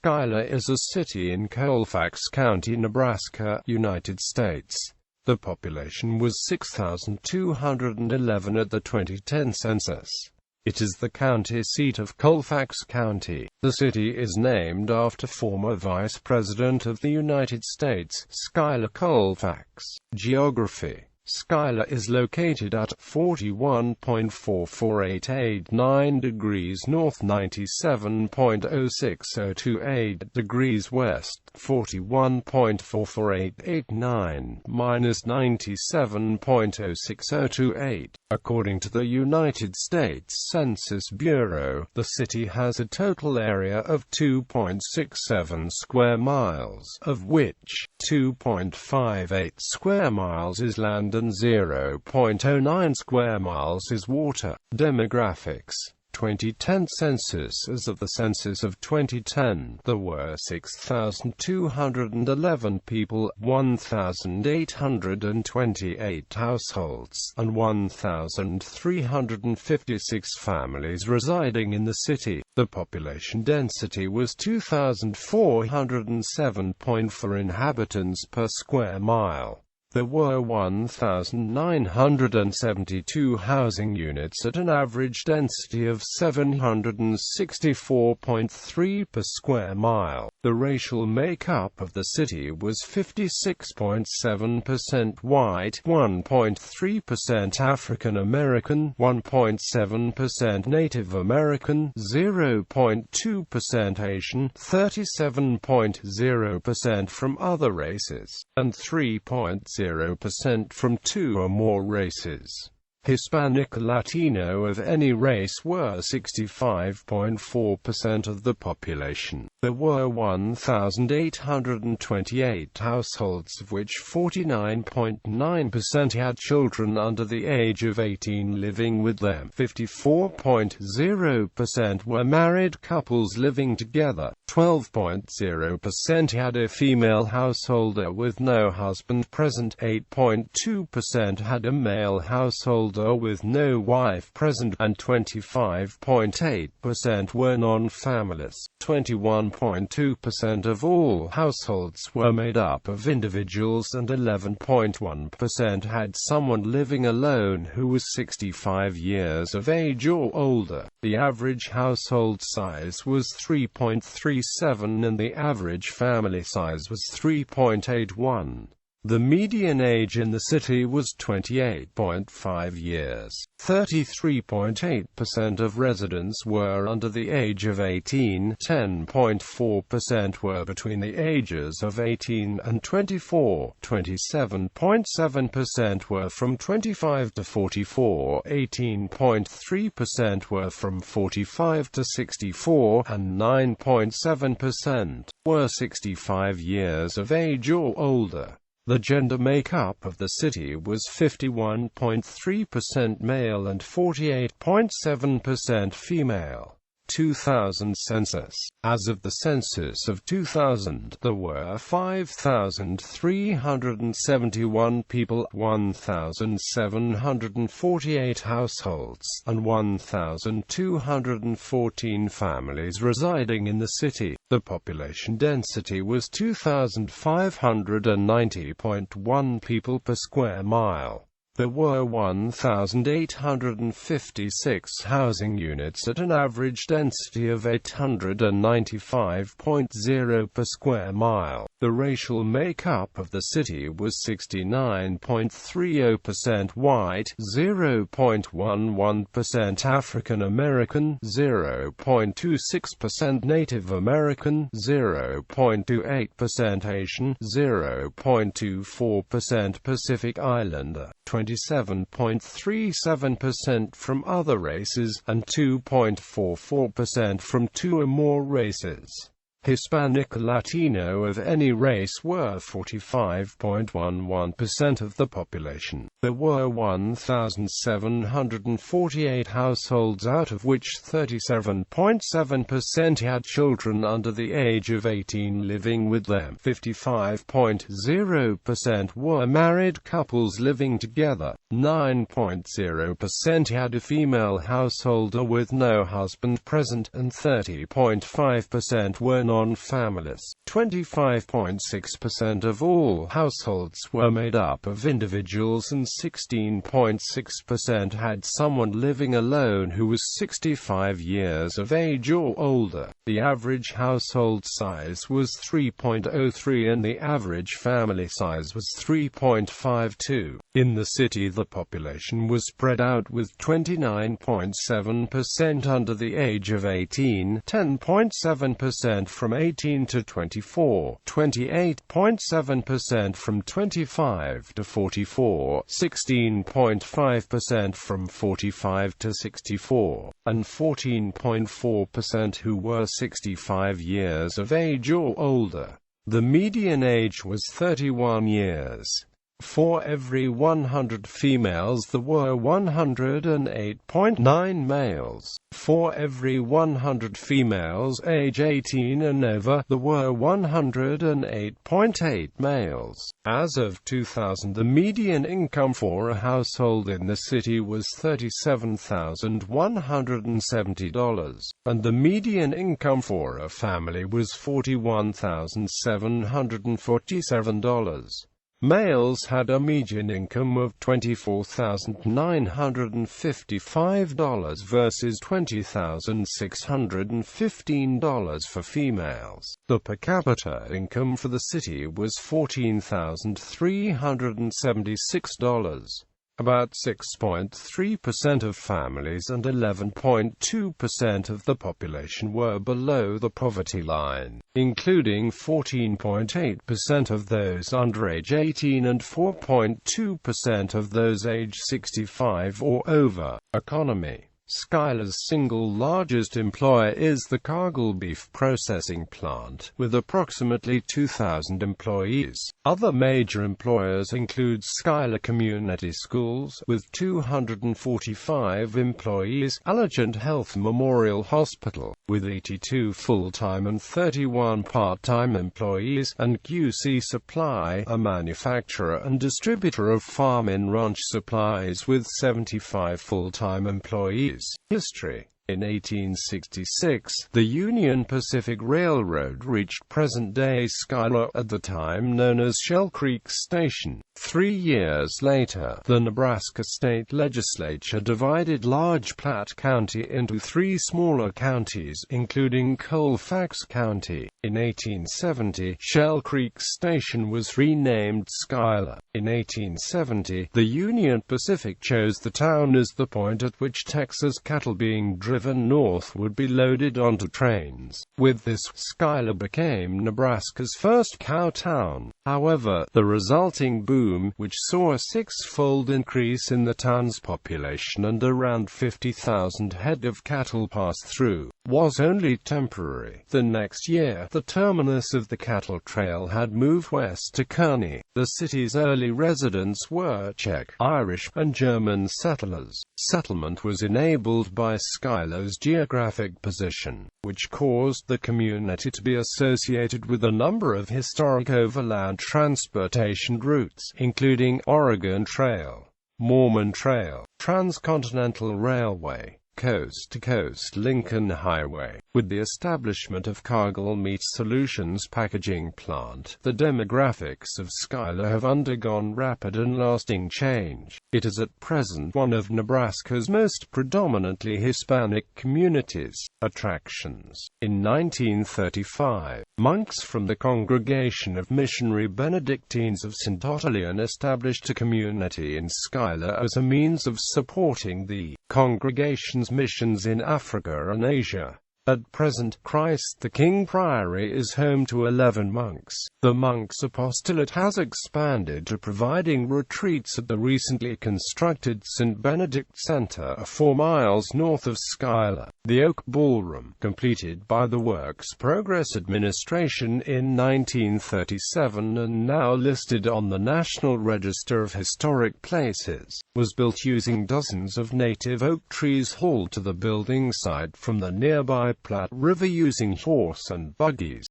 Schuyler is a city in Colfax County, Nebraska, United States. The population was 6,211 at the 2010 census. It is the county seat of Colfax County. The city is named after former Vice President of the United States, Schuyler Colfax. Geography. Schuyler is located at 41.44889 degrees north, 97.06028 degrees west, 41.44889 minus 97.06028. According to the United States Census Bureau, the city has a total area of 2.67 square miles, of which 2.58 square miles is land and 0.09 square miles is water. Demographics. 2010 census. As of the census of 2010, there were 6,211 people, 1,828 households, and 1,356 families residing in the city. The population density was 2,407.4 inhabitants per square mile. There were 1,972 housing units at an average density of 764.3 per square mile. The racial makeup of the city was 56.7% white, 1.3% African American, 1.7% Native American, 0.2% Asian, 37.0% from other races, and 3.0% from two or more races. Hispanic, Latino of any race were 65.4% of the population. There were 1,828 households, of which 49.9% had children under the age of 18 living with them. 54.0% were married couples living together. 12.0% had a female householder with no husband present. 8.2% had a male householder with no wife present, and 25.8% were non-families. 21.2% of all households were made up of individuals, and 11.1% had someone living alone who was 65 years of age or older. The average household size was 3.37 and the average family size was 3.81. The median age in the city was 28.5 years. 33.8% of residents were under the age of 18. 10.4% were between the ages of 18 and 24. 27.7% were from 25 to 44. 18.3% were from 45 to 64, and 9.7% were 65 years of age or older. The gender makeup of the city was 51.3% male and 48.7% female. 2000 census. As of the census of 2000, there were 5,371 people, 1,748 households, and 1,214 families residing in the city. The population density was 2,590.1 people per square mile. There were 1,856 housing units at an average density of 895.0 per square mile. The racial makeup of the city was 69.30% white, 0.11% African American, 0.26% Native American, 0.28% Asian, 0.24% Pacific Islander, 27.37% from other races, and 2.44% from two or more races. Hispanic, Latino of any race were 45.11% of the population. There were 1,748 households, out of which 37.7% had children under the age of 18 living with them. 55.0% were married couples living together. 9.0% had a female householder with no husband present, and 30.5% were non-families. 25.6% of all households were made up of individuals, and 16.6% had someone living alone who was 65 years of age or older. The average household size was 3.03 and the average family size was 3.52. In the city, the population was spread out with 29.7% under the age of 18, 10.7% from 18 to 24, 28.7% from 25 to 44, 16.5% from 45 to 64, and 14.4% who were 65 years of age or older. The median age was 31 years. For every 100 females there were 108.9 males. For every 100 females age 18 and over, there were 108.8 males. As of 2000, the median income for a household in the city was $37,170, and the median income for a family was $41,747. Males had a median income of $24,955 versus $20,615 for females. The per capita income for the city was $14,376. About 6.3% of families and 11.2% of the population were below the poverty line, including 14.8% of those under age 18 and 4.2% of those age 65 or over. Economy. Schuyler's single largest employer is the Cargill beef processing plant, with approximately 2,000 employees. Other major employers include Schuyler Community Schools, with 245 employees, Allegiant Health Memorial Hospital, with 82 full-time and 31 part-time employees, and QC Supply, a manufacturer and distributor of farm and ranch supplies, with 75 full-time employees. History. In 1866, the Union Pacific Railroad reached present-day Schuyler, at the time known as Shell Creek Station. 3 years later, the Nebraska state legislature divided large Platte County into 3 smaller counties, including Colfax County. In 1870, Shell Creek Station was renamed Schuyler. In 1870, the Union Pacific chose the town as the point at which Texas cattle being driven north would be loaded onto trains. With this, Schuyler became Nebraska's first cow town. However, the resulting boom, which saw a 6-fold increase in the town's population and around 50,000 head of cattle pass through, was only temporary. The next year, the terminus of the cattle trail had moved west to Kearney. The city's early residents were Czech, Irish, and German settlers. Settlement was enabled by Schuyler's geographic position, which caused the community to be associated with a number of historic overland transportation routes, including Oregon Trail, Mormon Trail, Transcontinental Railway, Coast-to-Coast Lincoln Highway. With the establishment of Cargill Meat Solutions packaging plant, the demographics of Schuyler have undergone rapid and lasting change. It is at present one of Nebraska's most predominantly Hispanic communities. Attractions. In 1935, monks from the Congregation of Missionary Benedictines of St. Ottilian established a community in Schuyler as a means of supporting the congregation's missions in Africa and Asia. At present, Christ the King Priory is home to 11 monks. The monks' apostolate has expanded to providing retreats at the recently constructed St. Benedict Center, 4 miles north of Schuyler. The Oak Ballroom, completed by the Works Progress Administration in 1937 and now listed on the National Register of Historic Places, was built using dozens of native oak trees hauled to the building site from the nearby Platte River using horse and buggies.